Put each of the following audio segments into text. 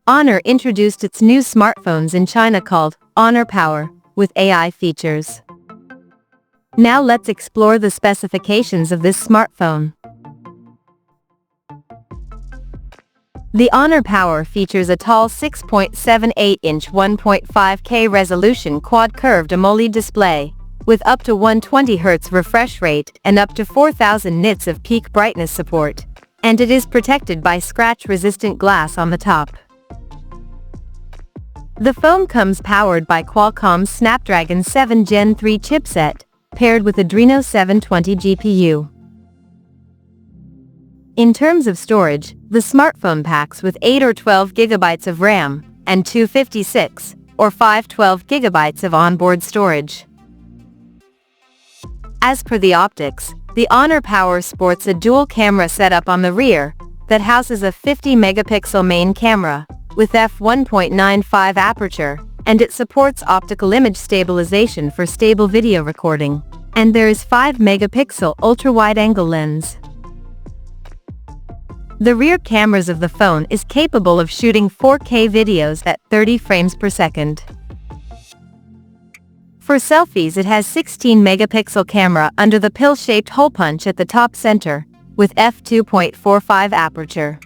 Honor introduced its new smartphones in China called Honor Power, with AI features. Now let's explore the specifications of this smartphone. The Honor Power features a tall 6.78-inch 1.5K resolution quad-curved AMOLED display, with up to 120Hz refresh rate and up to 4000 nits of peak brightness support, and it is protected by scratch-resistant glass on the top. The phone comes powered by Qualcomm's Snapdragon 7 Gen 3 chipset, paired with Adreno 720 GPU. In terms of storage, the smartphone packs with 8 or 12 GB of RAM, and 256 or 512 GB of onboard storage. As per the optics, the Honor Power sports a dual camera setup on the rear, that houses a 50-megapixel main camera, with f1.95 aperture, and it supports optical image stabilization for stable video recording, and there is 5-megapixel ultra-wide-angle lens. The rear cameras of the phone is capable of shooting 4K videos at 30 frames per second. For selfies, it has 16-megapixel camera under the pill-shaped hole punch at the top center, with f2.45 aperture.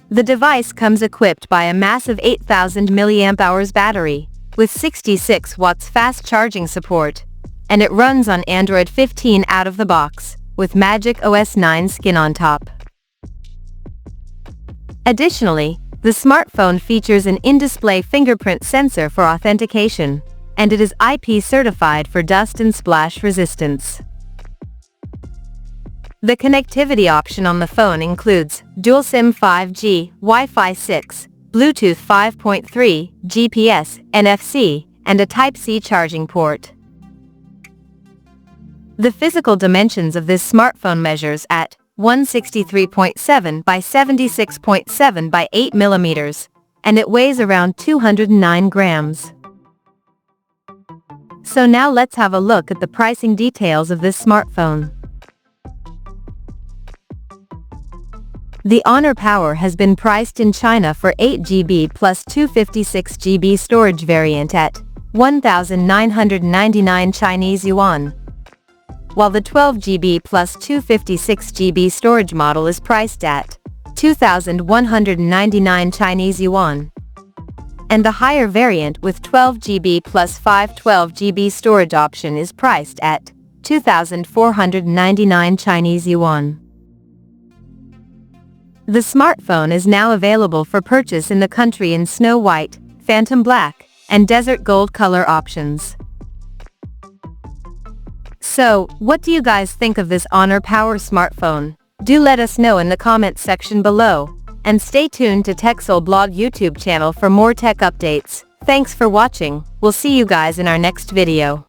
The device comes equipped by a massive 8000 mAh battery, with 66 watts fast charging support, and it runs on Android 15 out of the box, with Magic OS 9 skin on top. Additionally, the smartphone features an in-display fingerprint sensor for authentication, and it is IP certified for dust and splash resistance. The connectivity option on the phone includes dual SIM 5G, Wi-Fi 6, Bluetooth 5.3, GPS, NFC, and a Type-C charging port. The physical dimensions of this smartphone measures at 163.7 by 76.7 by 8 millimeters, and it weighs around 209 grams. So now let's have a look at the pricing details of this smartphone. The Honor Power has been priced in China for 8GB plus 256GB storage variant at 1,999 Chinese yuan, while the 12GB plus 256GB storage model is priced at 2,199 Chinese yuan, and the higher variant with 12GB plus 512GB storage option is priced at 2,499 Chinese yuan. The smartphone is now available for purchase in the country in Snow White, Phantom Black, and Desert Gold color options. So, what do you guys think of this Honor Power smartphone? Do let us know in the comments section below, and stay tuned to TechSole Blog YouTube channel for more tech updates. Thanks for watching. We'll see you guys in our next video.